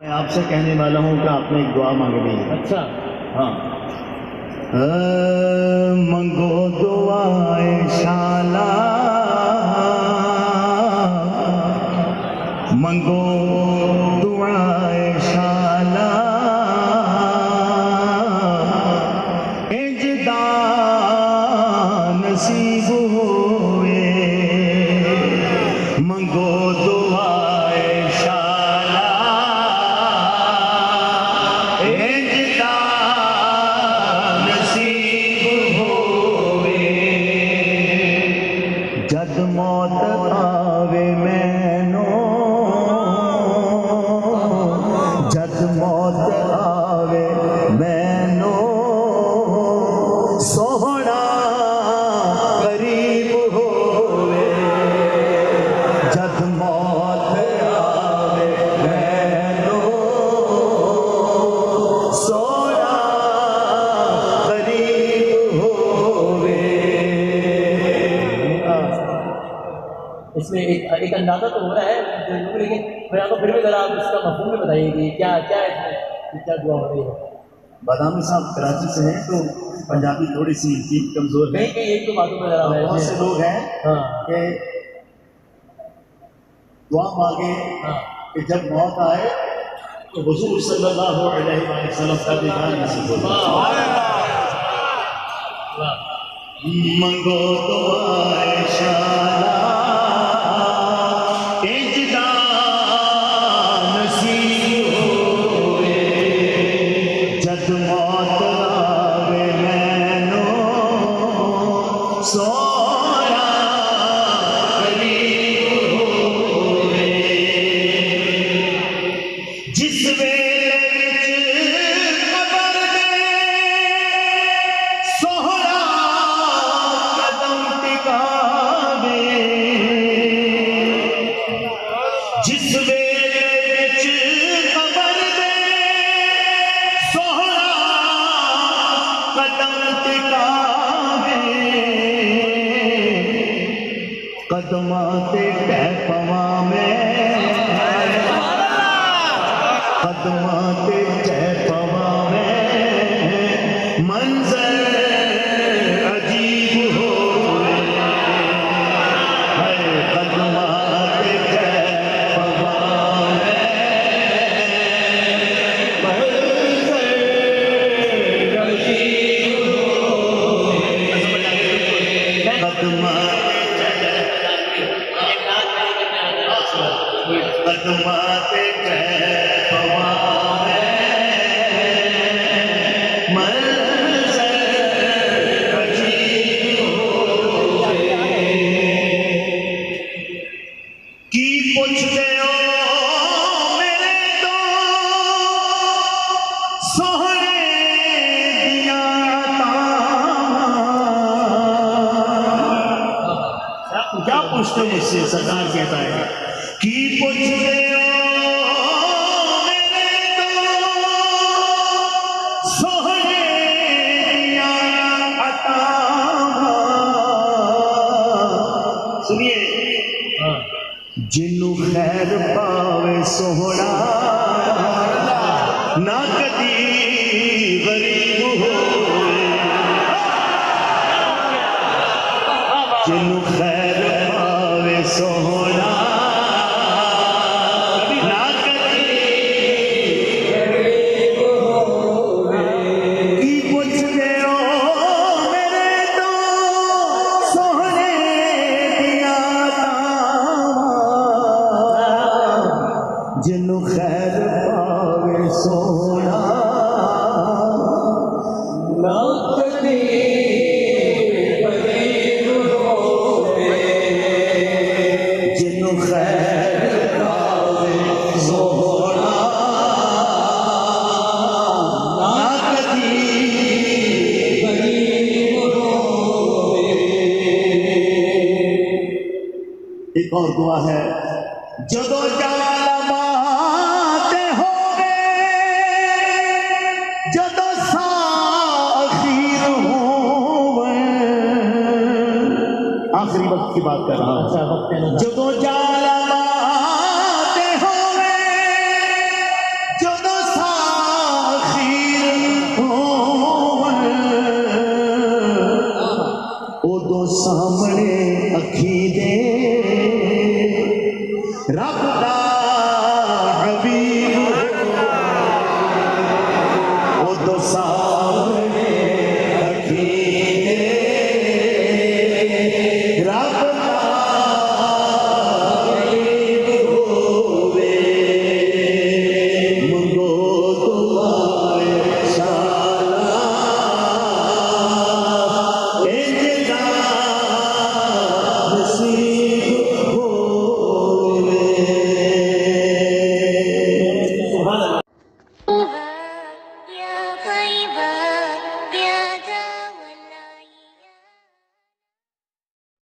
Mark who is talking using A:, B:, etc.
A: मैं आपसे कहने वाला हूँ कि आपने एक दुआ मांगनी है।
B: अच्छा
A: हाँ, मंगो दुआए शाला, मंगो दुआए शाला, इजदा नसीब होवे, मंगो दुआए शाला, इजदा नसीब होवे, जद मौत आवे मैनो, जद मौत आवे मैनो, सोहना करीब होवे, जद मौत आवे मैनो, सोहना करीब होवे।
B: इसमें एक अंदाजा तो हो रहा है लेकिन मैं आपको फिर भी जरा आप इसका मफहूम भी बताइए कि क्या क्या इसमें क्या दुआ हो रही है।
A: बादामी साहब कराची से हैं तो पंजाबी थोड़ी सी इनकी कमजोर है।
B: कहीं कहीं एक तो बातों में जरा
A: बहुत से लोग हैं
B: हाँ
A: कि दुआ मांगे
B: हाँ
A: कि जब मौत आए तो हुजूर सल्लल्लाहु अलैहि वसल्लम का दीदार नसीब हो। मंगो दुआए शाला, इजदा नसीब होवे, जद मौत आवे मैनो, सोया करीब होवे, जिस वेले विच कबर दे सोहरा कदम टिकावे, जिस वेले विच कबर दे सोहरा कदम टिकावे, कदमां ते टह पवां मैं, कदमां ते टह पवां मैं, मंजर अजीब होवे, हाय कदमां ते टह पवां मैं, मंजर अजीब होवे, कदमां कदमां ते टह पवां मैं, मंजर अजीब होवे, की पुछदे हो मेरे तो सोहरे दियां अतावां। क्या पूछते हो मुझसे? सरकार कहता है की पूछते हो मेरे तो सोहरे दियां अतावां। सुनिए,
B: हाँ
A: जिन्नू खैर पावे सोहना ना कदी गरीब होवे, जिन्नू खैर पावे सोहना ना कदी गरीब होवे, की पुछदे हो मेरे तो सोहने दियां अतावां, जिन्नू खैर पावे सोहना ना कदी गरीब होवे, जिन्नू खैर पावे सोहना ना कदी गरीब होवे। एक और दुआ है, जदों जालमाते होवे, जदों साखीर होवे, आखिरी वक्त की बात कर रहा हूं,
B: अच्छा वक्त है ना
A: जदों